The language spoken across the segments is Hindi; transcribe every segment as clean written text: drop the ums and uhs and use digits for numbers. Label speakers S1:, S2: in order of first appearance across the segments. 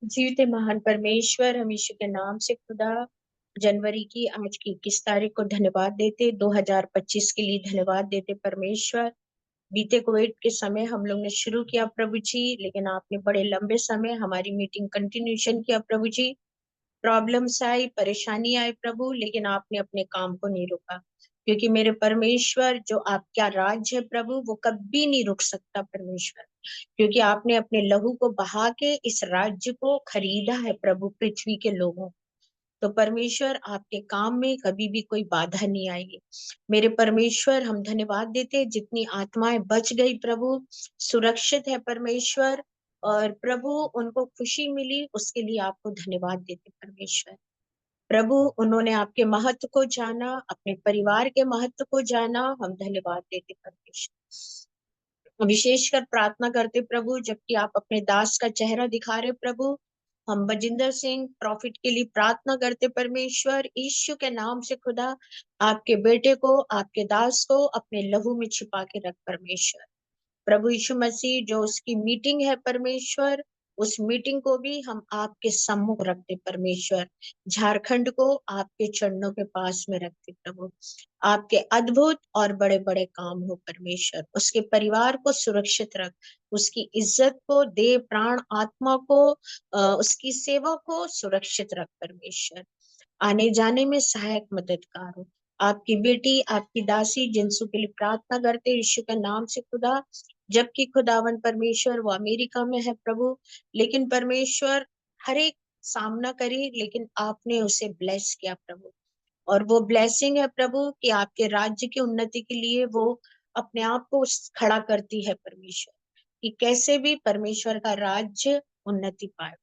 S1: जीवते महान परमेश्वर, हम यीशु के नाम से खुदा जनवरी की आज की 21 तारीख को धन्यवाद देते, 2025 के लिए धन्यवाद देते परमेश्वर। बीते कोविड के समय हम लोग ने शुरू किया प्रभु जी, लेकिन आपने बड़े लंबे समय हमारी मीटिंग कंटिन्यूशन किया प्रभु जी। प्रॉब्लम्स आई, परेशानी आई प्रभु, लेकिन आपने अपने काम को नहीं रोका, क्योंकि मेरे परमेश्वर जो आपका राज्य है प्रभु, वो कभी नहीं रुक सकता परमेश्वर, क्योंकि आपने अपने लहू को बहा के इस राज्य को खरीदा है प्रभु, पृथ्वी के लोगों। तो परमेश्वर आपके काम में कभी भी कोई बाधा नहीं आएगी। मेरे परमेश्वर, हम धन्यवाद देते हैं जितनी आत्माएं बच गई प्रभु, सुरक्षित है परमेश्वर, और प्रभु उनको खुशी मिली, उसके लिए आपको धन्यवाद देते परमेश्वर। प्रभु उन्होंने आपके महत्व को जाना, अपने परिवार के महत्व को जाना, हम धन्यवाद देते परमेश्वर। विशेषकर प्रार्थना करते प्रभु, जबकि आप अपने दास का चेहरा दिखा रहे प्रभु, हम बजिंदर सिंह प्रॉफिट के लिए प्रार्थना करते परमेश्वर, यीशु के नाम से खुदा आपके बेटे को, आपके दास को अपने लहू में छिपा के रख परमेश्वर। प्रभु यीशु मसीह, जो उसकी मीटिंग है परमेश्वर, उस मीटिंग को भी हम आपके सम्मुख रखते परमेश्वर। झारखंड को आपके चरणों के पास में रखते प्रभु। आपके अद्भुत और बड़े बड़े काम हो परमेश्वर, उसके परिवार को सुरक्षित रख, उसकी इज्जत को दे, प्राण आत्मा को, उसकी सेवा को सुरक्षित रख परमेश्वर। आने जाने में सहायक मददगार हो। आपकी बेटी, आपकी दासी जिनसू के लिए प्रार्थना करते यीशु के नाम से खुदा, जबकि खुदावन परमेश्वर वो अमेरिका में है प्रभु, लेकिन परमेश्वर हर एक सामना करी, लेकिन आपने उसे ब्लेस किया प्रभु, और वो ब्लेसिंग है प्रभु कि आपके राज्य की उन्नति के लिए वो अपने आप को खड़ा करती है परमेश्वर, कि कैसे भी परमेश्वर का राज्य उन्नति पाए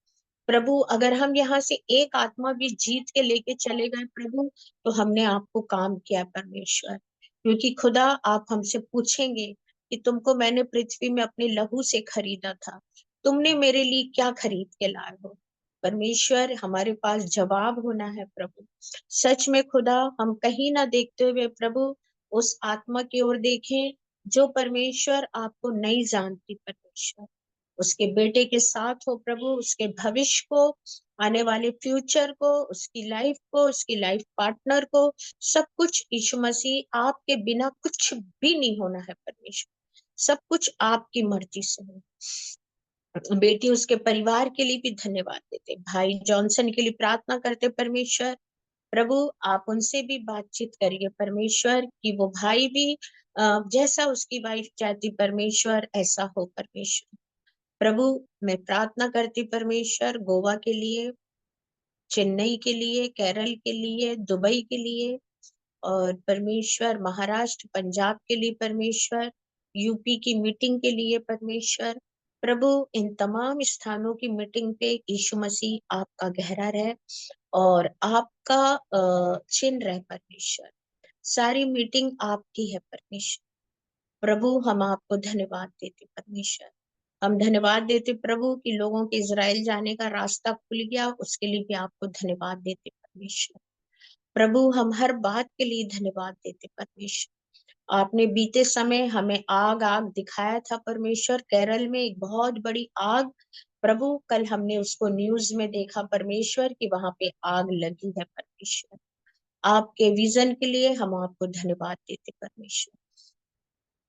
S1: प्रभु। अगर हम यहाँ से एक आत्मा भी जीत के लेके चले गए प्रभु, तो हमने आपको काम किया परमेश्वर, क्योंकि खुदा आप हमसे पूछेंगे कि तुमको मैंने पृथ्वी में अपने लहू से खरीदा था, तुमने मेरे लिए क्या खरीद के लाए हो परमेश्वर। हमारे पास जवाब होना है प्रभु। सच में खुदा, हम कहीं ना देखते हुए प्रभु उस आत्मा की ओर देखें जो परमेश्वर आपको नहीं जानती परमेश्वर, उसके बेटे के साथ हो प्रभु, उसके भविष्य को, आने वाले फ्यूचर को, उसकी लाइफ को, उसकी लाइफ पार्टनर को, सब कुछ यीशु मसीह, आपके बिना कुछ भी नहीं होना है परमेश्वर, सब कुछ आपकी मर्जी से हो। बेटी उसके परिवार के लिए भी धन्यवाद देते, भाई जॉनसन के लिए प्रार्थना करते परमेश्वर। प्रभु आप उनसे भी बातचीत करिए परमेश्वर, कि वो भाई भी जैसा उसकी वाइफ चाहती परमेश्वर ऐसा हो परमेश्वर। प्रभु मैं प्रार्थना करती परमेश्वर, गोवा के लिए, चेन्नई के लिए, केरल के लिए, दुबई के लिए, और परमेश्वर महाराष्ट्र पंजाब के लिए परमेश्वर, यूपी की मीटिंग के लिए परमेश्वर। प्रभु इन तमाम स्थानों की मीटिंग पे यीशु मसीह आपका गहरा रहे, और आपका चिन्ह रहे परमेश्वर। सारी मीटिंग आपकी है परमेश्वर। प्रभु हम आपको धन्यवाद देते परमेश्वर। हम धन्यवाद देते प्रभु कि लोगों के इजराइल जाने का रास्ता खुल गया, उसके लिए भी आपको धन्यवाद देते परमेश्वर। प्रभु हम हर बात के लिए धन्यवाद देते परमेश्वर। आपने बीते समय हमें आग आग दिखाया था परमेश्वर, केरल में एक बहुत बड़ी आग प्रभु, कल हमने उसको न्यूज में देखा परमेश्वर कि वहां पे आग लगी है परमेश्वर। आपके विजन के लिए हम आपको धन्यवाद देते परमेश्वर।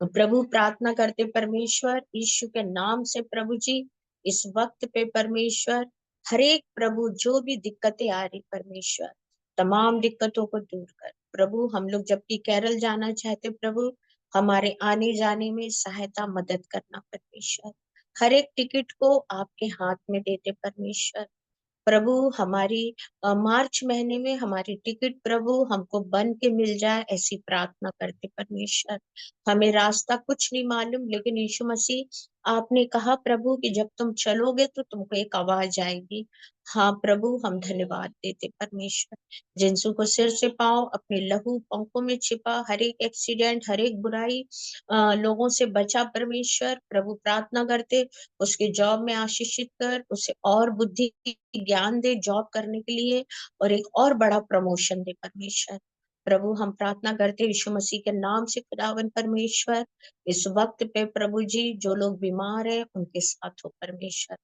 S1: तो प्रभु प्रार्थना करते परमेश्वर यीशु के नाम से प्रभु जी, इस वक्त पे परमेश्वर हर एक प्रभु जो भी दिक्कतें आ रही परमेश्वर, तमाम दिक्कतों को दूर कर प्रभु। हम लोग जबकि केरल जाना चाहते प्रभु, हमारे आने जाने में सहायता मदद करना परमेश्वर। हर एक टिकट को आपके हाथ में देते परमेश्वर। प्रभु हमारी मार्च महीने में हमारी टिकट प्रभु हमको बन के मिल जाए, ऐसी प्रार्थना करते परमेश्वर। हमें रास्ता कुछ नहीं मालूम, लेकिन यीशु मसीह आपने कहा प्रभु कि जब तुम चलोगे तो तुमको एक आवाज आएगी। हाँ प्रभु हम धन्यवाद देते परमेश्वर। जिनसू को सिर से पांव अपने लहू पंखों में छिपा, हर एक एक्सीडेंट, हर एक बुराई लोगों से बचा परमेश्वर। प्रभु प्रार्थना करते उसके जॉब में आशीषित कर, उसे और बुद्धि ज्ञान दे जॉब करने के लिए, और एक और बड़ा प्रमोशन दे परमेश्वर। प्रभु हम प्रार्थना करते यीशु मसीह के नाम से खुदावन परमेश्वर, इस वक्त पे प्रभु जी जो लोग बीमार हैं उनके साथ हो परमेश्वर।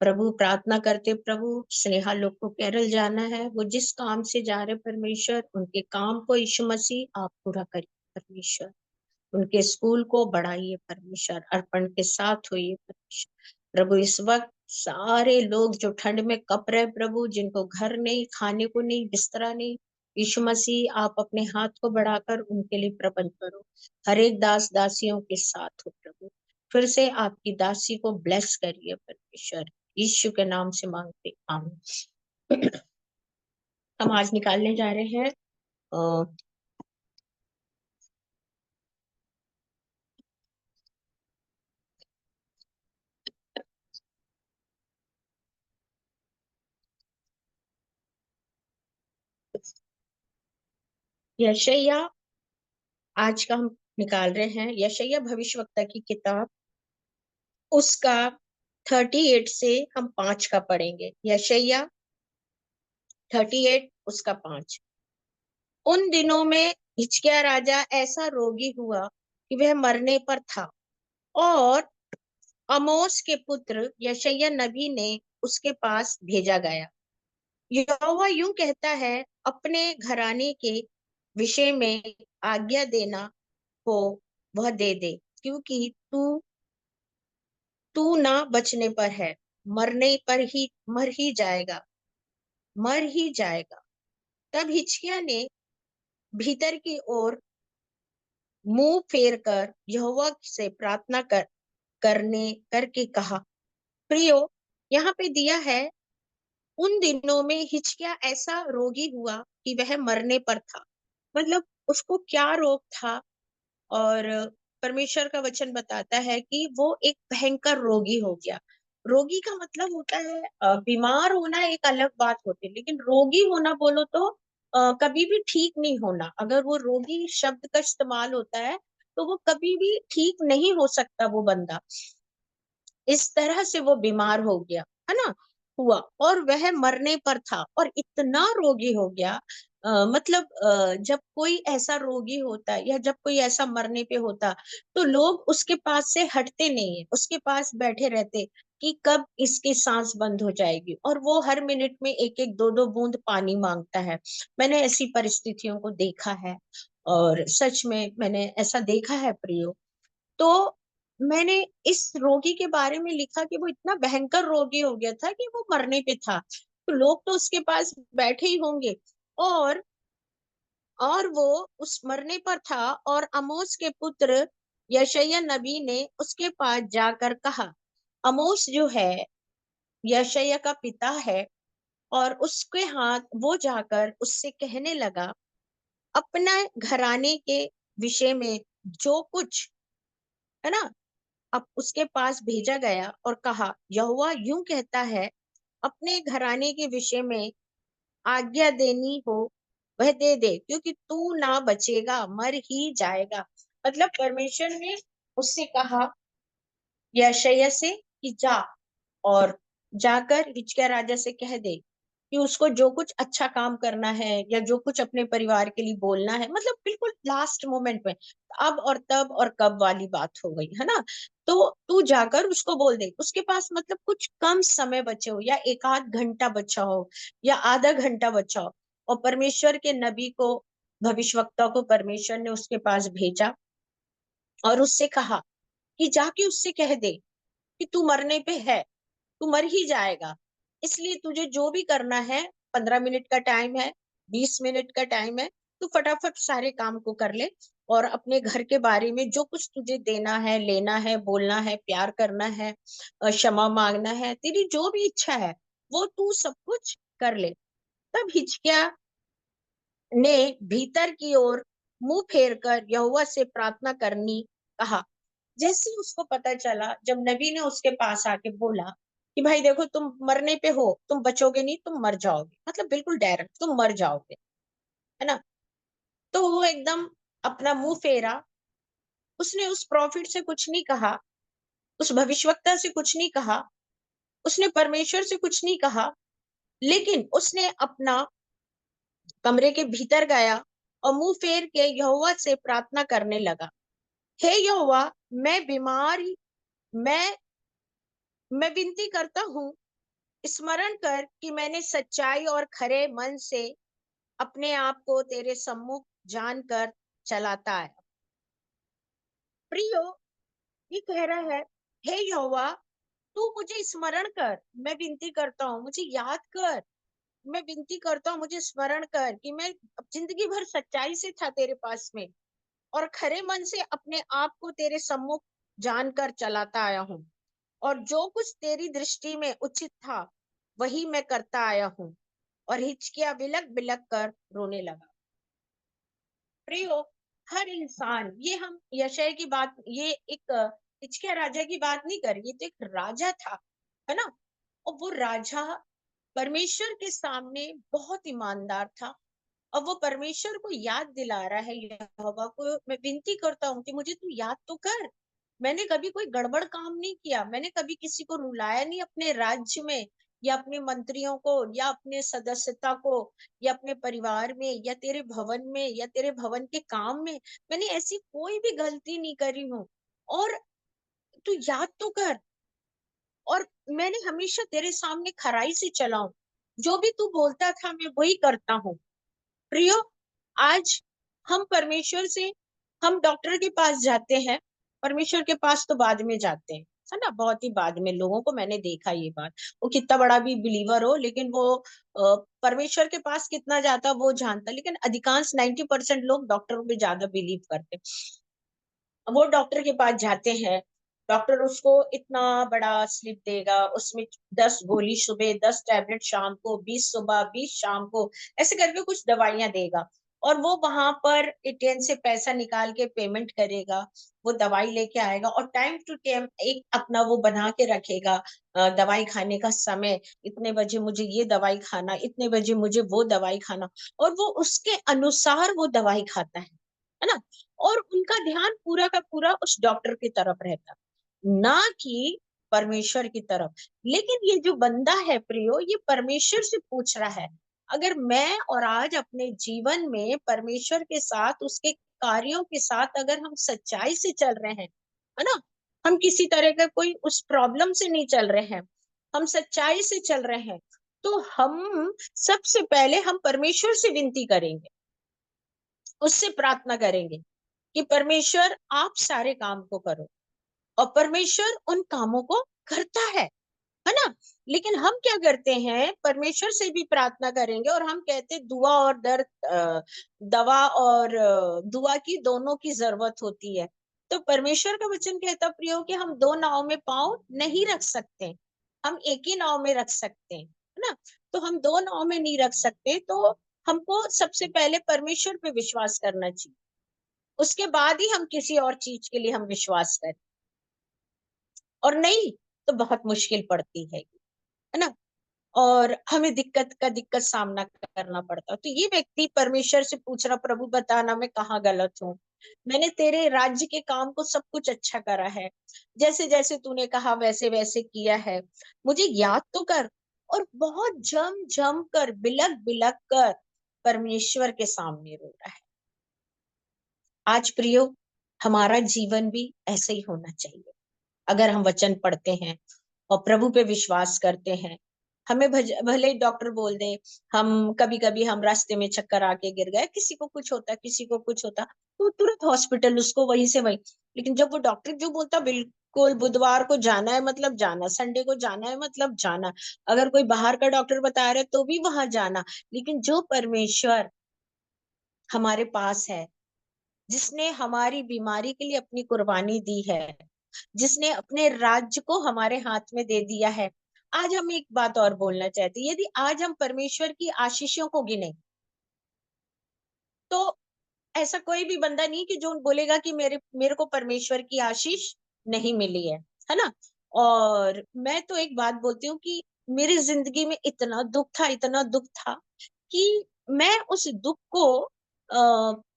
S1: प्रभु प्रार्थना करते, प्रभु स्नेहा लोग को केरल जाना है, वो जिस काम से जा रहे परमेश्वर, उनके काम को यीशु मसीह आप पूरा करिए परमेश्वर। उनके स्कूल को बढ़ाइए परमेश्वर, अर्पण के साथ होइए परमेश्वर। प्रभु इस वक्त सारे लोग जो ठंड में कप रहे प्रभु, जिनको घर नहीं, खाने को नहीं, बिस्तरा नहीं, यीशु मसीह आप अपने हाथ को बढ़ाकर उनके लिए प्रबंध करो। हर एक दास दासियों के साथ हो प्रभु। फिर से आपकी दासी को ब्लेस करिए परमेश्वर, यीशु के नाम से मांगते आमीन। हम आज निकालने जा रहे हैं यशायाह। आज का हम निकाल रहे हैं यशायाह भविष्यवक्ता की किताब, उसका 38 से हम 5 का पढ़ेंगे। यशायाह 38 उसका 5। उन दिनों में हिजकिय्याह राजा ऐसा रोगी हुआ कि वह मरने पर था, और आमोस के पुत्र यशायाह नबी ने उसके पास भेजा गया। यहोवा यूं कहता है, अपने घराने के विषय में आज्ञा देना हो वह दे दे, क्योंकि तू तू ना बचने पर है, मरने पर ही मर ही जाएगा, मर ही जाएगा। तब हिजकिय्याह ने भीतर की ओर मुंह फेर कर यहोवा से प्रार्थना करने करके कहा, प्रियो यहाँ पे दिया है, उन दिनों में हिजकिय्याह ऐसा रोगी हुआ कि वह मरने पर था। मतलब उसको क्या रोग था, और परमेश्वर का वचन बताता है कि वो एक भयंकर रोगी हो गया। रोगी का मतलब होता है बीमार होना एक अलग बात होती है, लेकिन रोगी होना बोलो तो कभी भी ठीक नहीं होना। अगर वो रोगी शब्द का इस्तेमाल होता है तो वो कभी भी ठीक नहीं हो सकता वो बंदा। इस तरह से वो बीमार हो गया, है ना, हुआ, और वह मरने पर था, और इतना रोगी हो गया। मतलब जब कोई ऐसा रोगी होता है या जब कोई ऐसा मरने पे होता, तो लोग उसके पास से हटते नहीं है, उसके पास बैठे रहते कि कब इसकी सांस बंद हो जाएगी, और वो हर मिनट में एक एक दो दो बूंद पानी मांगता है। मैंने ऐसी परिस्थितियों को देखा है, और सच में मैंने ऐसा देखा है प्रियो। तो मैंने इस रोगी के बारे में लिखा कि वो इतना भयंकर रोगी हो गया था कि वो मरने पे था, तो लोग तो उसके पास बैठे ही होंगे, और वो उस मरने पर था, और आमोस के पुत्र यशायाह नबी ने उसके पास जाकर कहा। आमोस जो है यशायाह का पिता है, और उसके हाथ वो जाकर उससे कहने लगा, अपना घराने के विषय में जो कुछ है ना, अब उसके पास भेजा गया और कहा, यहोवा यूं कहता है, अपने घराने के विषय में आज्ञा देनी हो वह दे दे, क्योंकि तू ना बचेगा, मर ही जाएगा। मतलब परमेश्वर ने उससे कहा यशायाह से कि जा, और जाकर हिजकिय्याह राजा से कह दे कि उसको जो कुछ अच्छा काम करना है या जो कुछ अपने परिवार के लिए बोलना है, मतलब बिल्कुल लास्ट मोमेंट में, अब और तब और कब वाली बात हो गई है ना। तो तू जाकर उसको बोल दे, उसके पास मतलब कुछ कम समय बचे हो, या एक आध घंटा बचा हो, या आधा घंटा बचा हो, और परमेश्वर के नबी को, भविष्यवक्ता को परमेश्वर ने उसके पास भेजा, और उससे कहा कि जाके उससे कह दे कि तू मरने पे है, तू मर ही जाएगा, इसलिए तुझे जो भी करना है, 15 मिनट का टाइम है, 20 मिनट का टाइम है, तू फटाफट सारे काम को कर ले, और अपने घर के बारे में जो कुछ तुझे देना है, लेना है, बोलना है, प्यार करना है, क्षमा मांगना है, तेरी जो भी इच्छा है वो तू सब कुछ कर ले। तब हिजकिय्याह ने भीतर की ओर मुंह फेर कर यहोवा से प्रार्थना करनी कहा। जैसे उसको पता चला, जब नबी ने उसके पास आके बोला कि भाई देखो, तुम मरने पे हो, तुम बचोगे नहीं, तुम मर जाओगे, मतलब बिल्कुल डायरेक्ट तुम मर जाओगे, है ना। तो वो एकदम अपना मुंह फेरा, उसने उस प्रॉफिट से कुछ नहीं कहा, उस भविष्यवक्ता से कुछ नहीं कहा, उसने परमेश्वर से कुछ नहीं कहा, लेकिन उसने अपना कमरे के भीतर गया और मुंह फेर के यहोवा से प्रार्थना करने लगा, हे यहोवा, मैं बीमार, मैं मैं विनती करता हूँ स्मरण कर कि मैंने सच्चाई और खरे मन से अपने आप को तेरे सम्मुख जानकर चलाता है। प्रियो, ये कह रहा है, हे यहोवा, तू मुझे स्मरण कर, मैं विनती करता हूँ, मुझे याद कर, मैं विनती करता हूँ, मुझे स्मरण कर कि मैं जिंदगी भर सच्चाई से था तेरे पास में, और खरे मन से अपने आप को तेरे सम्मुख जानकर चलाता आया हूँ, और जो कुछ तेरी दृष्टि में उचित था वही मैं करता आया हूँ। और हिचकिया बिलक बिलक कर रोने लगा। प्रियो, हर इंसान, ये हम यशय की बात, ये एक हिचकिया राजा की बात नहीं कर, ये तो एक राजा था, है ना। और वो राजा परमेश्वर के सामने बहुत ईमानदार था, और वो परमेश्वर को याद दिला रहा है, यहोवा को मैं विनती करता हूँ कि मुझे तू याद तो कर, मैंने कभी कोई गड़बड़ काम नहीं किया, मैंने कभी किसी को रुलाया नहीं अपने राज्य में, या अपने मंत्रियों को, या अपने सदस्यता को, या अपने परिवार में, या तेरे भवन में, या तेरे भवन के काम में, मैंने ऐसी कोई भी गलती नहीं करी हूँ, और तू याद तो कर। और मैंने हमेशा तेरे सामने खराई से चला हूं, जो भी तू बोलता था मैं वही करता हूँ। प्रियो, आज हम परमेश्वर से, हम डॉक्टर के पास जाते हैं, परमेश्वर के पास तो बाद में जाते हैं, है ना, बहुत ही बाद में। लोगों को मैंने देखा ये बात, वो कितना बड़ा भी बिलीवर हो, लेकिन वो परमेश्वर के पास कितना जाता वो जानता, लेकिन अधिकांश 90% लोग डॉक्टरों पे ज्यादा बिलीव करते। वो डॉक्टर के पास जाते हैं, डॉक्टर उसको इतना बड़ा स्लिप देगा, उसमें 10 गोली सुबह, 10 टैबलेट शाम को, 20 सुबह, 20 शाम को, ऐसे करके कुछ दवाइयां देगा, और वो वहां पर एटीएम से पैसा निकाल के पेमेंट करेगा, वो दवाई लेके आएगा, और टाइम टू टाइम एक अपना वो बना के रखेगा, दवाई खाने का समय, इतने बजे मुझे ये दवाई खाना, इतने बजे मुझे वो दवाई खाना, और वो उसके अनुसार वो दवाई खाता है ना। और उनका ध्यान पूरा का पूरा उस डॉक्टर की तरफ रहता, ना कि परमेश्वर की तरफ। लेकिन ये जो बंदा है प्रियो, ये परमेश्वर से पूछ रहा है, अगर मैं और आज अपने जीवन में परमेश्वर के साथ, उसके कार्यों के साथ अगर हम सच्चाई से चल रहे हैं, है ना, हम किसी तरह का कोई उस प्रॉब्लम से नहीं चल रहे हैं, हम सच्चाई से चल रहे हैं, तो हम सबसे पहले हम परमेश्वर से विनती करेंगे, उससे प्रार्थना करेंगे कि परमेश्वर आप सारे काम को करो, और परमेश्वर उन कामों को करता है ना। लेकिन हम क्या करते हैं, परमेश्वर से भी प्रार्थना करेंगे, और हम कहते हैं दुआ और दर्द, दवा और दुआ की दोनों की जरूरत होती है। तो परमेश्वर का वचन कहता प्रियो कि हम दो नाव में पाँव नहीं रख सकते, हम एक ही नाव में रख सकते हैं, है ना। तो हम दो नाव में नहीं रख सकते, तो हमको सबसे पहले परमेश्वर पे विश्वास करना चाहिए, उसके बाद ही हम किसी और चीज के लिए हम विश्वास करें, और नहीं तो बहुत मुश्किल पड़ती है ना, और हमें दिक्कत सामना करना पड़ता। तो ये व्यक्ति परमेश्वर से पूछ रहा, प्रभु बताना मैं कहाँ गलत हूँ, मैंने तेरे राज्य के काम को सब कुछ अच्छा करा है, जैसे जैसे तूने कहा वैसे वैसे किया है, मुझे याद तो कर। और बहुत जम जम कर, बिलक बिलक कर परमेश्वर के सामने रो रहा है। आज प्रियो, हमारा जीवन भी ऐसे ही होना चाहिए। अगर हम वचन पढ़ते हैं और प्रभु पे विश्वास करते हैं, हमें भले ही डॉक्टर बोल दे, हम कभी कभी हम रास्ते में चक्कर आके गिर गए, किसी को कुछ होता, किसी को कुछ होता, तो तुरंत हॉस्पिटल, उसको वहीं से वहीं। लेकिन जब वो डॉक्टर जो बोलता, बिल्कुल बुधवार को जाना है मतलब जाना, संडे को जाना है मतलब जाना, अगर कोई बाहर का डॉक्टर बता रहे तो भी वहां जाना। लेकिन जो परमेश्वर हमारे पास है, जिसने हमारी बीमारी के लिए अपनी कुर्बानी दी है, जिसने अपने राज्य को हमारे हाथ में दे दिया है। आज हम एक बात और बोलना चाहते हैं, यदि आज हम परमेश्वर की आशीषों को गिने, तो ऐसा कोई भी बंदा नहीं कि जो बोलेगा कि मेरे मेरे को परमेश्वर की आशीष नहीं मिली है ना। और मैं तो एक बात बोलती हूँ कि मेरी जिंदगी में इतना दुख था, इतना दुख था, कि मैं उस दुख को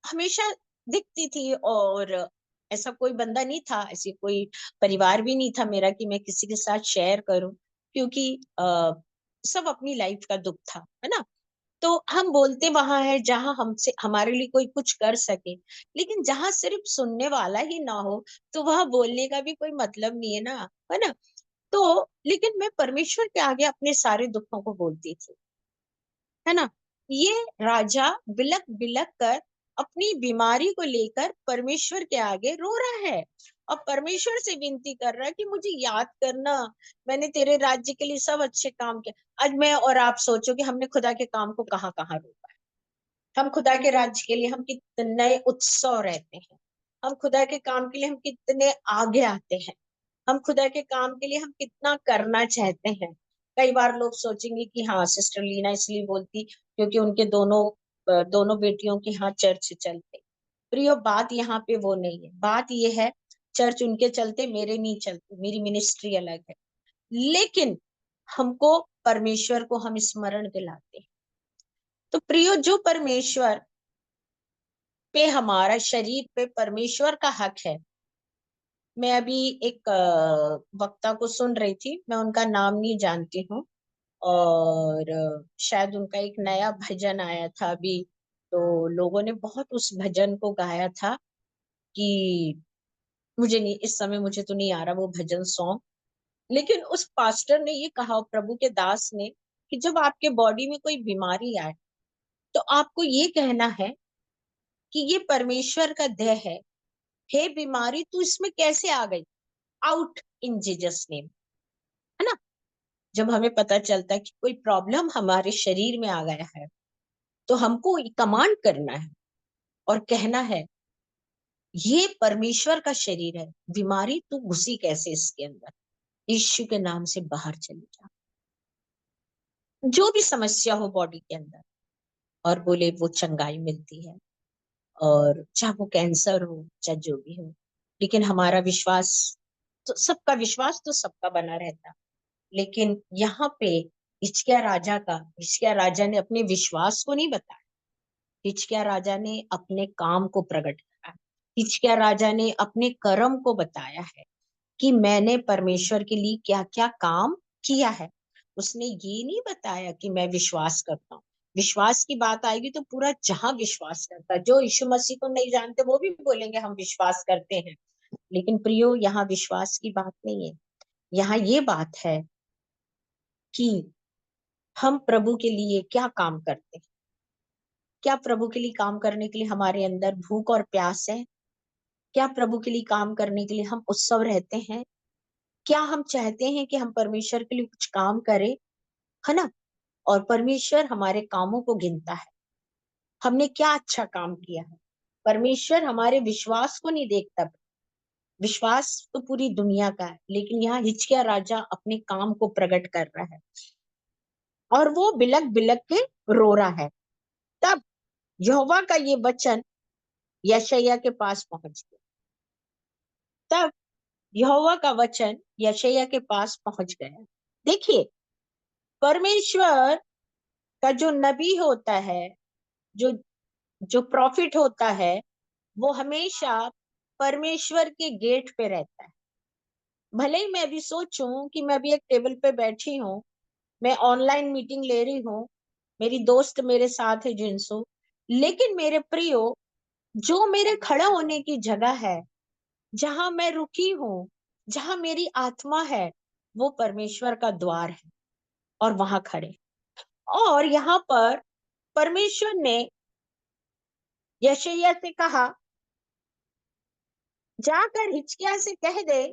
S1: हमेशा दिखती थी, और ऐसा कोई बंदा नहीं था, ऐसी कोई परिवार भी नहीं था मेरा कि मैं किसी के साथ शेयर करूं, क्योंकि सब अपनी लाइफ का दुख था, है ना। तो हम बोलते वहां है जहां हमसे हमारे लिए कोई कुछ कर सके, लेकिन जहां सिर्फ सुनने वाला ही ना हो, तो वहां बोलने का भी कोई मतलब नहीं है ना, है ना। तो लेकिन मैं परमेश्वर के आगे अपने सारे दुखों को बोलती थी, है ना। ये राजा बिलक बिलक कर अपनी बीमारी को लेकर परमेश्वर के आगे रो रहा है और परमेश्वर से विनती कर रहा है कि मुझे याद करना, मैंने तेरे राज्य के लिए सब अच्छे काम किए। आज मैं और आप सोचो कि हमने खुदा के काम को कहाँ कहाँ रोका है। हम खुदा के राज्य के लिए हम कितने उत्सव रहते हैं, हम खुदा के काम के लिए हम कितने आगे आते हैं, हम खुदा के काम के लिए हम कितना करना चाहते हैं। कई बार लोग सोचेंगे कि हाँ सिस्टर लीना इसलिए बोलती क्योंकि उनके दोनों बेटियों के यहाँ चर्च चलते। प्रियो बात यहाँ पे वो नहीं है, बात ये है चर्च उनके चलते मेरे नहीं चलते, मेरी मिनिस्ट्री अलग है। लेकिन हमको परमेश्वर को हम स्मरण दिलाते हैं। तो प्रियो जो परमेश्वर पे हमारा शरीर पे परमेश्वर का हक है। मैं अभी एक वक्ता को सुन रही थी, मैं उनका नाम नहीं जानती हूँ, और शायद उनका एक नया भजन आया था अभी, तो लोगों ने बहुत उस भजन को गाया था कि मुझे नहीं, इस समय मुझे तो नहीं आ रहा वो भजन सॉन्ग। लेकिन उस पास्टर ने ये कहा, प्रभु के दास ने, कि जब आपके बॉडी में कोई बीमारी आए तो आपको ये कहना है कि ये परमेश्वर का देह है, हे बीमारी तू इसमें कैसे आ गई, आउट इन जीसस नेम, है ना। जब हमें पता चलता है कि कोई प्रॉब्लम हमारे शरीर में आ गया है तो हमको कमांड करना है और कहना है ये परमेश्वर का शरीर है, बीमारी तू घुसी कैसे इसके अंदर, यीशु के नाम से बाहर चली जा। जो भी समस्या हो बॉडी के अंदर, और बोले वो चंगाई मिलती है, और चाहे वो कैंसर हो चाहे जो भी हो। लेकिन हमारा विश्वास, तो सबका विश्वास तो सबका बना रहता, लेकिन यहाँ पे हिजकिय्याह राजा ने अपने विश्वास को नहीं बताया, हिजकिय्याह राजा ने अपने काम को प्रकट करा, हिजकिय्याह राजा ने अपने कर्म को बताया है कि मैंने परमेश्वर के लिए क्या क्या काम किया है। उसने ये नहीं बताया कि मैं विश्वास करता हूँ। विश्वास की बात आएगी तो पूरा जहां विश्वास करता है, जो यीशु मसीह को नहीं जानते वो भी बोलेंगे हम विश्वास करते हैं। लेकिन प्रियो यहाँ विश्वास की बात नहीं है, यहाँ ये बात है कि हम प्रभु के लिए क्या काम करते हैं। क्या प्रभु के लिए काम करने के लिए हमारे अंदर भूख और प्यास है? क्या प्रभु के लिए काम करने के लिए हम उत्सव रहते हैं? क्या हम चाहते हैं कि हम परमेश्वर के लिए कुछ काम करें, है ना। और परमेश्वर हमारे कामों को गिनता है, हमने क्या अच्छा काम किया है। परमेश्वर हमारे विश्वास को नहीं देखता, विश्वास तो पूरी दुनिया का है, लेकिन यहाँ हिजकिय्याह राजा अपने काम को प्रकट कर रहा है और वो बिलक बिलक के रो रहा है। तब यहोवा का ये वचन यशायाह के पास पहुंच गया। तब यहोवा का वचन यशायाह के पास पहुंच गया। देखिए, परमेश्वर का जो नबी होता है, जो जो प्रॉफिट होता है, वो हमेशा परमेश्वर के गेट पे रहता है। भले ही मैं अभी सोचूं कि मैं अभी एक टेबल पे बैठी हूँ, मैं ऑनलाइन मीटिंग ले रही हूँ, मेरी दोस्त मेरे साथ है जिनसु, लेकिन मेरे प्रियो, जो मेरे खड़ा होने की जगह है, जहां मैं रुकी हूँ, जहां मेरी आत्मा है, वो परमेश्वर का द्वार है और वहां खड़े। और यहाँ पर परमेश्वर ने यशायाह से कहा, जाकर हिजकिय्याह से कह दे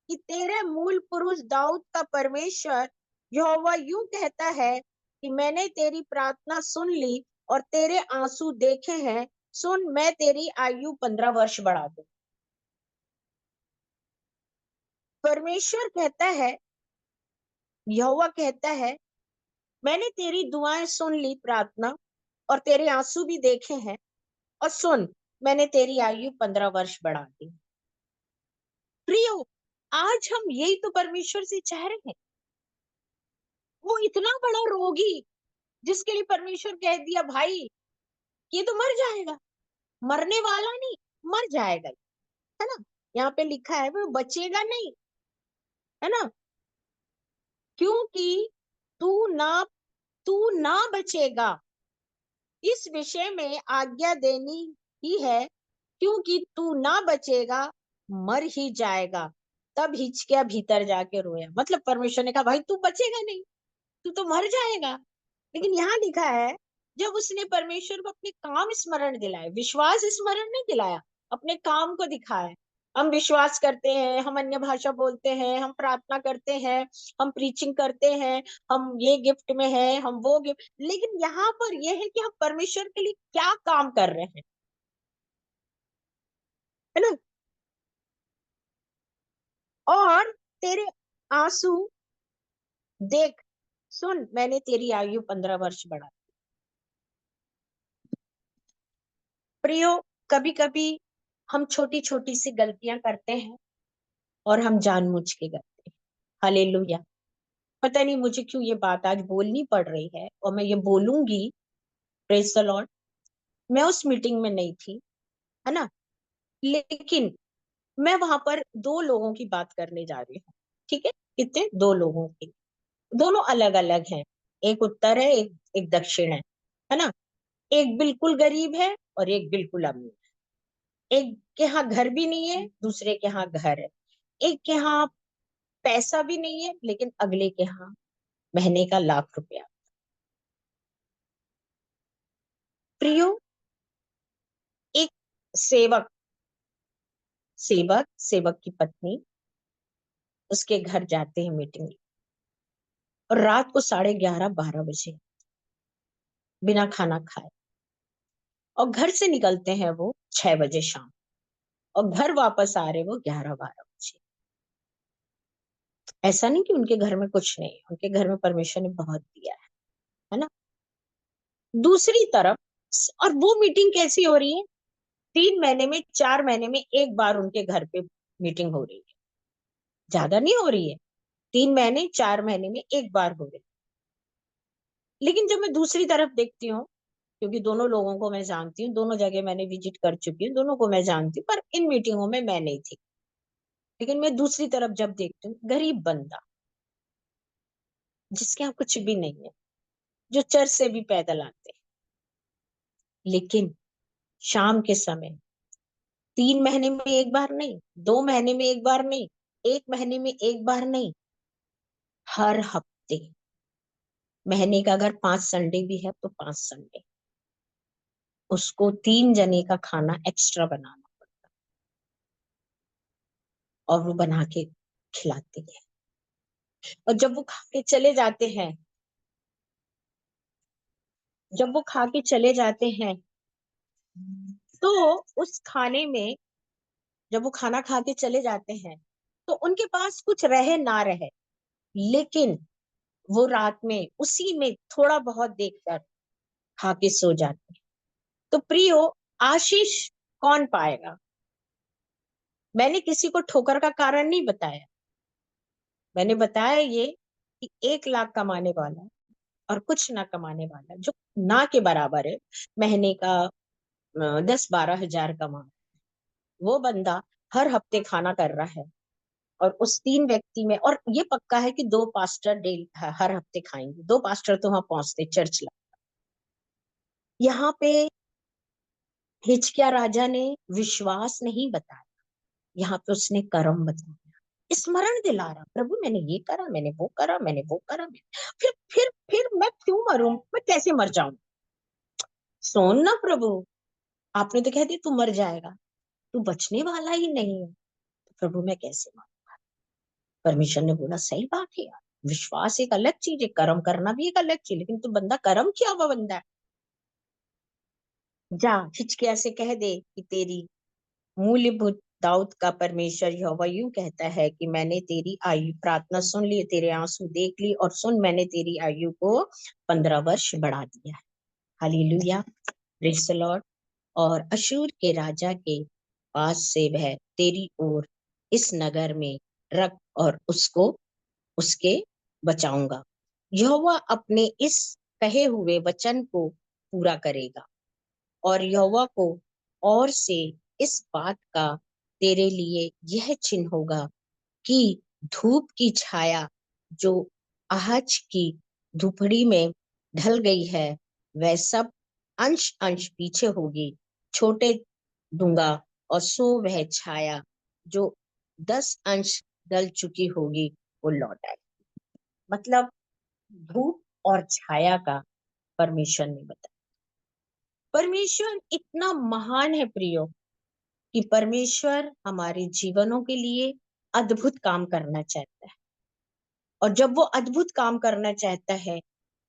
S1: कि तेरे मूल पुरुष दाऊद का परमेश्वर यहोवा यूं कहता है कि मैंने तेरी प्रार्थना सुन ली और तेरे आंसू देखे हैं। सुन, मैं तेरी आयु 15 वर्ष बढ़ा दूं। परमेश्वर कहता है, यहोवा कहता है, मैंने तेरी दुआएं सुन ली, प्रार्थना, और तेरे आंसू भी देखे हैं, और सुन, मैंने तेरी आयु 15 वर्ष बढ़ा दी। प्रियो, आज हम यही तो परमेश्वर से चाह रहे हैं। वो इतना बड़ा रोगी जिसके लिए परमेश्वर कह दिया, भाई ये तो मर जाएगा, मरने वाला नहीं, मर जाएगा, है ना। यहाँ पे लिखा है वो बचेगा नहीं, है ना, क्योंकि तू ना बचेगा। इस विषय में आज्ञा देनी ही है, क्योंकि तू ना बचेगा, मर ही जाएगा। तब हिचकिया भीतर जाके रोया। मतलब परमेश्वर ने कहा भाई तू बचेगा नहीं, तू तो मर जाएगा। लेकिन यहाँ लिखा है जब उसने परमेश्वर को अपने काम स्मरण दिलाए, विश्वास स्मरण नहीं दिलाया, अपने काम को दिखाया। हम विश्वास करते हैं, हम अन्य भाषा बोलते हैं, हम प्रार्थना करते हैं, हम प्रीचिंग करते हैं, हम ये गिफ्ट में है, हम वो गिफ्ट, लेकिन यहाँ पर यह है कि हम परमेश्वर के लिए क्या काम कर रहे हैं, है ना। और तेरे आंसू देख, सुन, मैंने तेरी आयु 15 वर्ष बढ़ा। प्रियो, कभी कभी हम छोटी छोटी सी गलतियां करते हैं और हम जानबूझ के करते हैं। हालेलुया। पता नहीं मुझे क्यों ये बात आज बोलनी पड़ रही है और मैं ये बोलूंगी। Praise the Lord. मैं उस मीटिंग में नहीं थी, है ना, लेकिन मैं वहां पर दो लोगों की बात करने जा रही हूँ। ठीक है, कितने, दो लोगों की, दोनों अलग अलग हैं। एक उत्तर है, एक दक्षिण है ना। एक बिल्कुल गरीब है और एक बिल्कुल अमीर। एक के यहाँ घर भी नहीं है, दूसरे के यहाँ घर है। एक के यहाँ पैसा भी नहीं है, लेकिन अगले के यहाँ महीने का 1,00,000 रुपया। प्रियो, एक सेवक सेवक सेवक की पत्नी उसके घर जाते हैं मीटिंग, और रात को 11:30 12 बजे बिना खाना खाए, और घर से निकलते हैं वो 6 बजे शाम, और घर वापस आ रहे वो 11 12 बजे। ऐसा नहीं कि उनके घर में कुछ नहीं है, उनके घर में परमेश्वर ने बहुत दिया है ना। दूसरी तरफ, और वो मीटिंग कैसी हो रही है, 3 महीने में 4 महीने में एक बार उनके घर पे मीटिंग हो रही है, ज्यादा नहीं हो रही है, 3 महीने 4 महीने में एक बार हो रही है। लेकिन जब मैं दूसरी तरफ देखती हूँ, क्योंकि दोनों लोगों को मैं जानती हूँ, दोनों जगह मैंने विजिट कर चुकी हूँ, दोनों को मैं जानती हूँ, पर इन मीटिंगों में मैं नहीं थी। लेकिन मैं दूसरी तरफ जब देखती हूँ, गरीब बंदा जिसके यहाँ कुछ भी नहीं है, जो चर्च से भी पैदल आते हैं, लेकिन शाम के समय 3 महीने में एक बार नहीं, 2 महीने में एक बार नहीं, 1 महीने में एक बार नहीं, हर हफ्ते, महीने का अगर 5 संडे भी है तो 5 संडे उसको 3 जने का खाना एक्स्ट्रा बनाना पड़ता, और वो बना के खिलाती है। और जब वो खा के चले जाते हैं, जब वो खा के चले जाते हैं, तो उस खाने में, जब वो खाना खा के चले जाते हैं, तो उनके पास कुछ रहे ना रहे, लेकिन वो रात में उसी में थोड़ा बहुत देखकर खा के सो जाते हैं। तो प्रियो, आशीष कौन पाएगा? मैंने किसी को ठोकर का कारण नहीं बताया, मैंने बताया ये कि 1 लाख कमाने वाला और कुछ ना कमाने वाला, जो ना के बराबर है, महीने का 10 12 हजार कमा, वो बंदा हर हफ्ते खाना कर रहा है। और उस 3 व्यक्ति में, और ये पक्का है कि 2 पास्टर डेली हर हफ्ते खाएंगे, 2 पास्टर तो वहां पहुंचते चर्च ला। यहाँ पे हिजकिय्याह राजा ने विश्वास नहीं बताया, यहाँ पे उसने कर्म बताया, स्मरण दिला रहा, प्रभु मैंने ये करा, मैंने वो करा, मैंने वो करा, फिर मैं क्यों मरूं, मैं कैसे मर जाऊं? सुन ना प्रभु, आपने तो कह दिया तू मर जाएगा, तू बचने वाला ही नहीं है, तो प्रभु मैं कैसे मरूं? परमेश्वर ने बोला सही बात है यार, विश्वास एक अलग चीज है, कर्म करना भी एक अलग चीज, लेकिन तू बंदा कर्म किया हुआ बंदा है। जा हिचकिया से कह दे कि तेरी मूल्यभूत दाऊद का परमेश्वर यहोवा यूं कहता है कि मैंने तेरी आयु प्रार्थना सुन ली, तेरे आंसू देख ली, और सुन, मैंने तेरी आयु को 15 वर्ष बढ़ा दिया है। Hallelujah, praise the Lord. और अशूर के राजा के पास से वह तेरी ओर इस नगर में रख, और उसको उसके बचाऊंगा। यहोवा अपने इस कहे हुए वचन को पूरा करेगा। और यहोवा को और से इस बात का तेरे लिए यह चिन्ह होगा कि धूप की छाया जो आहज की धूपड़ी में ढल गई है, वह सब अंश अंश पीछे होगी, छोटे दूंगा, और सो वह छाया जो 10 अंश डल चुकी होगी वो लौट आए। मतलब धूप और छाया का परमेश्वर ने बताया। परमेश्वर इतना महान है प्रियो, कि परमेश्वर हमारे जीवनों के लिए अद्भुत काम करना चाहता है। और जब वो अद्भुत काम करना चाहता है,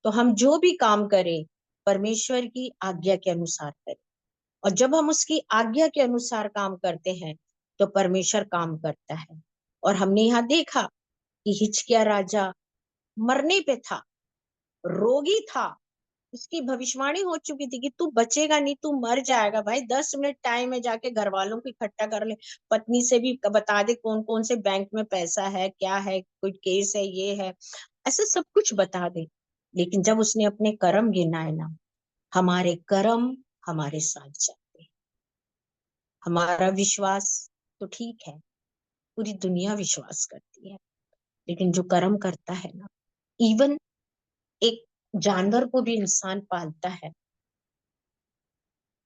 S1: तो हम जो भी काम करें परमेश्वर की आज्ञा के अनुसार करें। और जब हम उसकी आज्ञा के अनुसार काम करते हैं, तो परमेश्वर काम करता है। और हमने यहाँ देखा कि हिजकिय्याह राजा मरने पे था, रोगी था, उसकी भविष्यवाणी हो चुकी थी कि तू बचेगा नहीं, तू मर जाएगा। भाई 10 मिनट टाइम है, जाके घर वालों को इकट्ठा कर ले, पत्नी से भी बता दे कौन कौन से बैंक में पैसा है, क्या है, कोई केस है, ये है, ऐसा सब कुछ बता दे। लेकिन जब उसने अपने कर्म गिनाए ना, हमारे कर्म हमारे साथ जाते हैं। हमारा विश्वास तो ठीक है, पूरी दुनिया विश्वास करती है, लेकिन जो कर्म करता है ना, इवन एक जानवर को भी इंसान पालता है,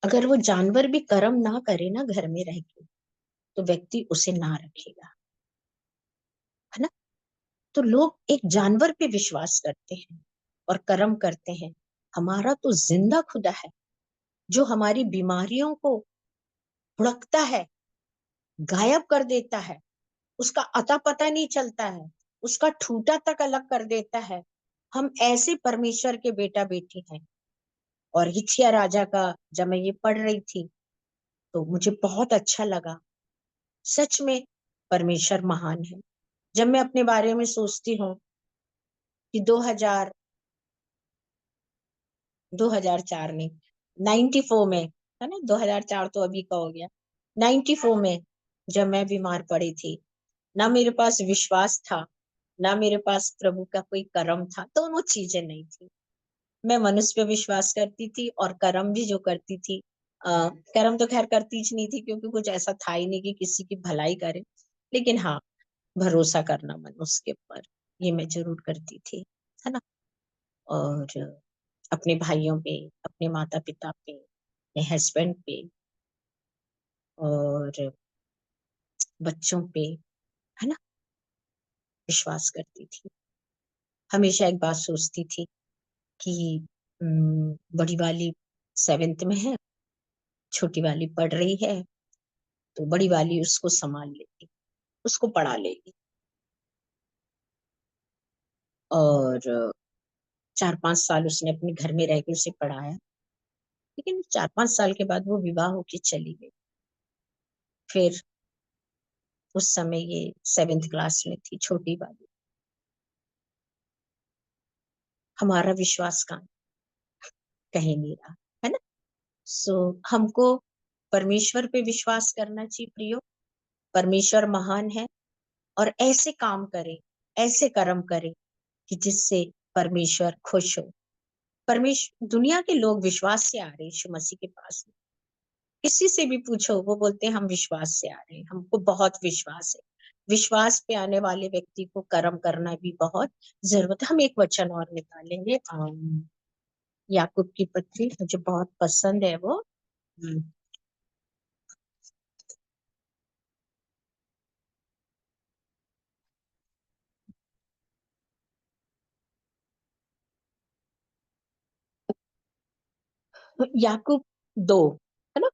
S1: अगर वो जानवर भी कर्म ना करे ना घर में रह के, तो व्यक्ति उसे ना रखेगा, है ना। तो लोग एक जानवर पे विश्वास करते हैं और कर्म करते हैं। हमारा तो जिंदा खुदा है, जो हमारी बीमारियों को भुड़कता है, गायब कर देता है, उसका अता पता नहीं चलता है, उसका ठूटा तक अलग कर देता है। हम ऐसे परमेश्वर के बेटा बेटी हैं। और हिजकिय्याह राजा का जब मैं ये पढ़ रही थी, तो मुझे बहुत अच्छा लगा। सच में परमेश्वर महान है। जब मैं अपने बारे में सोचती हूँ कि 2004 नहीं, 94 में, है ना, 2004 तो अभी का हो गया, 94 में जब मैं बीमार पड़ी थी, ना मेरे पास विश्वास था, ना मेरे पास प्रभु का कोई कर्म था, दोनों चीजें नहीं थी। मैं मनुष्य पे विश्वास करती थी और कर्म भी जो करती थी, कर्म तो खैर करती ही नहीं थी, क्योंकि कुछ ऐसा था ही नहीं कि किसी की भलाई करे। लेकिन हाँ, भरोसा करना मनुष्य के ऊपर, ये मैं जरूर करती थी, है ना। और अपने भाइयों पे, अपने माता पिता पे, अपने हस्बैंड पे और बच्चों पे, है ना, विश्वास करती थी। हमेशा एक बात सोचती थी कि बड़ी वाली 7th में है, छोटी वाली पढ़ रही है, तो बड़ी वाली उसको संभाल लेगी, उसको पढ़ा लेगी। और 4-5 साल उसने अपने घर में रह के उसे पढ़ाया। लेकिन 4-5 साल के बाद वो विवाह होके चली गई। फिर उस समय ये 7th क्लास में थी, छोटी वाली। हमारा विश्वास कहाँ, कहीं नहीं रहा, है ना। सो हमको परमेश्वर पे विश्वास करना चाहिए प्रियो। परमेश्वर महान है, और ऐसे काम करे, ऐसे कर्म करे कि जिससे परमेश्वर खुश हो। परमेश्वर, दुनिया के लोग विश्वास से आ रहे हैं यीशु मसीह के पास। किसी से भी पूछो, वो बोलते हैं हम विश्वास से आ रहे हैं, हमको बहुत विश्वास है। विश्वास पे आने वाले व्यक्ति को कर्म करना भी बहुत जरूरत है। हम एक वचन और निकालेंगे, याकूब की पत्री, मुझे बहुत पसंद है वो। याकूब 2, है ना।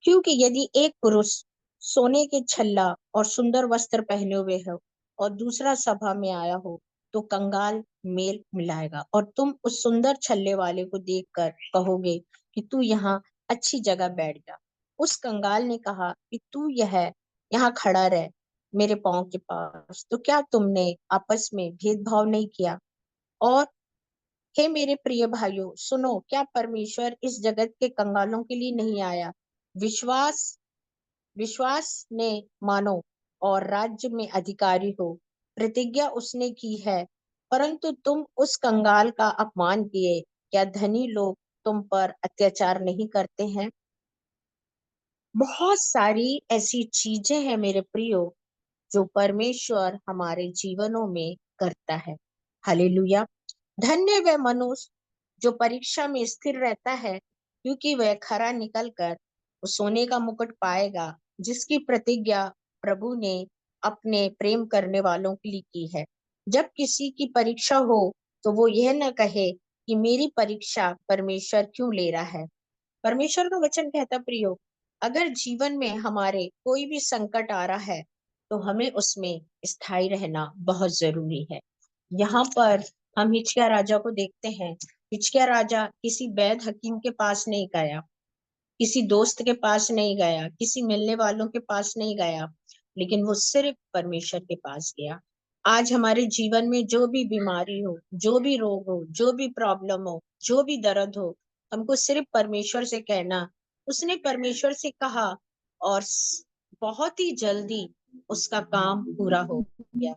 S1: क्योंकि यदि एक पुरुष सोने के छल्ला और सुंदर वस्त्र पहने हुए हो और दूसरा सभा में आया हो, तो कंगाल मेल मिलाएगा, और तुम उस सुंदर छल्ले वाले को देखकर कहोगे कि तू यहाँ अच्छी जगह बैठ जा। उस कंगाल ने कहा कि तू यह यहाँ खड़ा रह मेरे पाँव के पास। तो क्या तुमने आपस में भेदभाव नहीं किया? और हे मेरे प्रिय भाइयों, सुनो, क्या परमेश्वर इस जगत के कंगालों के लिए नहीं आया? विश्वास विश्वास ने मानो और राज्य में अधिकारी हो, प्रतिज्ञा उसने की है। परंतु तुम उस कंगाल का अपमान किए। क्या धनी लोग तुम पर अत्याचार नहीं करते हैं? बहुत सारी ऐसी चीजें हैं मेरे प्रियो, जो परमेश्वर हमारे जीवनों में करता है। हालेलुया। धन्य वह मनुष्य जो परीक्षा में स्थिर रहता है, क्योंकि वह खरा निकलकर उस सोने का मुकुट पाएगा, जिसकी प्रतिज्ञा प्रभु ने अपने प्रेम करने वालों के लिए की है। जब किसी की परीक्षा हो, तो वो यह न कहे कि मेरी परीक्षा परमेश्वर क्यों ले रहा है। परमेश्वर का वचन कहता, प्रियो, अगर जीवन में हमारे कोई भी संकट आ रहा है, तो हमें उसमें स्थायी रहना बहुत जरूरी है। यहाँ पर हम हिजकिय्याह राजा को देखते हैं। हिजकिय्याह राजा किसी वैद्य हकीम के पास नहीं गया, किसी दोस्त के पास नहीं गया, किसी मिलने वालों के पास नहीं गया, लेकिन वो सिर्फ परमेश्वर के पास गया। आज हमारे जीवन में जो भी बीमारी हो, जो भी रोग हो, जो भी प्रॉब्लम हो, जो भी दर्द हो, हमको सिर्फ परमेश्वर से कहना। उसने परमेश्वर से कहा और बहुत ही जल्दी उसका काम पूरा हो गया।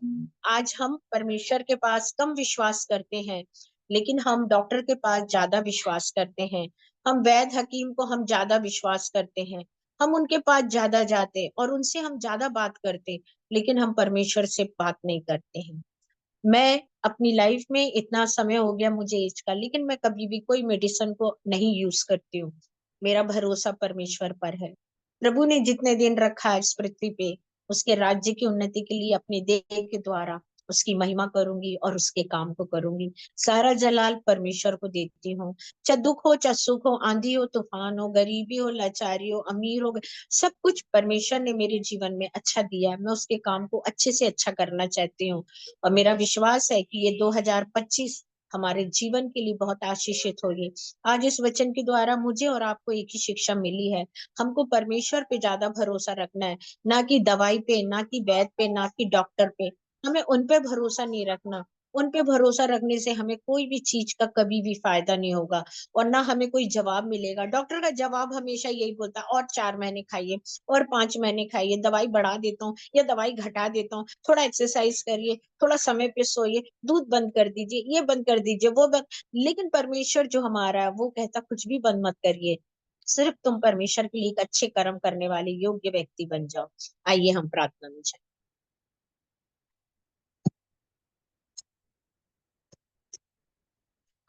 S1: आज हम परमेश्वर के पास कम विश्वास करते हैं, लेकिन हम डॉक्टर के पास ज्यादा विश्वास करते हैं। हम वैद्य हकीम को हम ज्यादा विश्वास करते हैं, हम उनके पास ज्यादा जाते और उनसे हम ज्यादा बात करते, लेकिन हम परमेश्वर से बात नहीं करते हैं। मैं अपनी लाइफ में इतना समय हो गया मुझे एज का, लेकिन मैं कभी भी कोई मेडिसिन को नहीं यूज करती हूँ। मेरा भरोसा परमेश्वर पर है। प्रभु ने जितने दिन रखा है इस पृथ्वी पे, उसके राज्य की उन्नति के लिए अपने देह के द्वारा उसकी महिमा करूंगी और उसके काम को करूंगी। सारा जलाल परमेश्वर को देती हूँ। चाहे दुख हो, चाहे सुख हो, आंधी हो, तूफान हो, गरीबी हो, लाचारी हो, अमीर हो, सब कुछ परमेश्वर ने मेरे जीवन में अच्छा दिया है। मैं उसके काम को अच्छे से अच्छा करना चाहती हूँ। और मेरा विश्वास है कि ये 2025 हमारे जीवन के लिए बहुत आशीषित होगी। आज इस वचन के द्वारा मुझे और आपको एक ही शिक्षा मिली है, हमको परमेश्वर पे ज्यादा भरोसा रखना है, ना कि दवाई पे, ना कि वैद्य पे, ना कि डॉक्टर पे। हमें उन पे भरोसा नहीं रखना। उन पे भरोसा रखने से हमें कोई भी चीज का कभी भी फायदा नहीं होगा, और ना हमें कोई जवाब मिलेगा। डॉक्टर का जवाब हमेशा यही बोलता है, और 4 महीने खाइए, और 5 महीने खाइए, दवाई बढ़ा देता हूँ या दवाई घटा देता हूँ, थोड़ा एक्सरसाइज करिए, थोड़ा समय पे सोइए, दूध बंद कर दीजिए, ये बंद कर दीजिए, वो बंद। लेकिन परमेश्वर जो हमारा है वो कहता, कुछ भी बंद मत करिए, सिर्फ तुम परमेश्वर के लिए एक अच्छे कर्म करने वाले योग्य व्यक्ति बन जाओ। आइए हम प्रार्थना में जाए।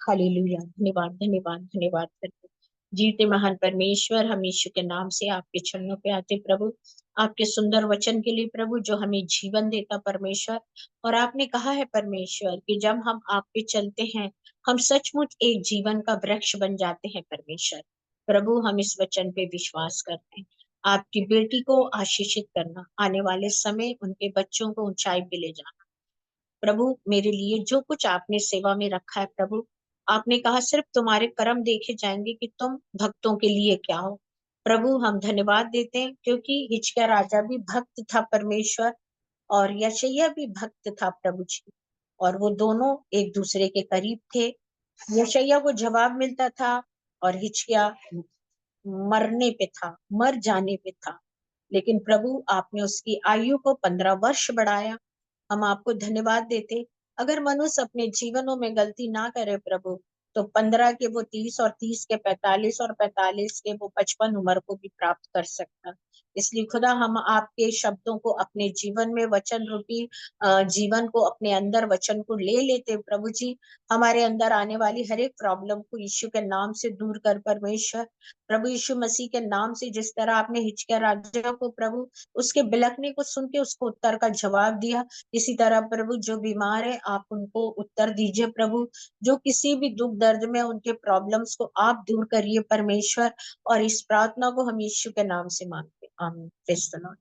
S1: हालेलुया। धन्यवाद, धन्यवाद, धन्यवाद करते। जीते महान परमेश्वर, हम यीशु के नाम से आपके चरणों पे आते प्रभु, आपके सुंदर वचन के लिए प्रभु, जो हमें जीवन देता परमेश्वर। और आपने कहा है परमेश्वर कि जब हम आप पे चलते हैं, हम सचमुच एक जीवन का वृक्ष बन जाते हैं परमेश्वर। प्रभु, हम इस वचन पे विश्वास करते हैं। आपकी बेटी को आशीषित करना, आने वाले समय उनके बच्चों को ऊंचाई पे ले जाना। प्रभु, मेरे लिए जो कुछ आपने सेवा में रखा है प्रभु, आपने कहा सिर्फ तुम्हारे कर्म देखे जाएंगे कि तुम भक्तों के लिए क्या हो। प्रभु, हम धन्यवाद देते हैं, क्योंकि हिजकिय्याह राजा भी भक्त था परमेश्वर, और यशायाह भी भक्त था प्रभु जी। और वो दोनों एक दूसरे के करीब थे। यशायाह को जवाब मिलता था, और हिजकिय्याह मरने पे था, मर जाने पे था। लेकिन प्रभु, आपने उसकी आयु को 15 वर्ष बढ़ाया। हम आपको धन्यवाद देते। अगर मनुष्य अपने जीवनों में गलती ना करे प्रभु, तो 15 के वो 30, और 30 के 45, और 45 के वो 55 उम्र को भी प्राप्त कर सकता। इसलिए खुदा, हम आपके शब्दों को अपने जीवन में, वचन रूपी जीवन को अपने अंदर, वचन को ले लेते प्रभु जी। हमारे अंदर आने वाली हर एक प्रॉब्लम को यीशु के नाम से दूर कर परमेश्वर। प्रभु यीशु मसीह के नाम से, जिस तरह आपने हिजकिय्याह राजा को प्रभु उसके बिलखने को सुन के उसको उत्तर का जवाब दिया, इसी तरह प्रभु जो बीमार है आप उनको उत्तर दीजिए प्रभु। जो किसी भी दुख दर्द में, उनके प्रॉब्लम्स को आप दूर करिए परमेश्वर। और इस प्रार्थना को हम यीशु के नाम से मांगते, आमीन। Praise the Lord.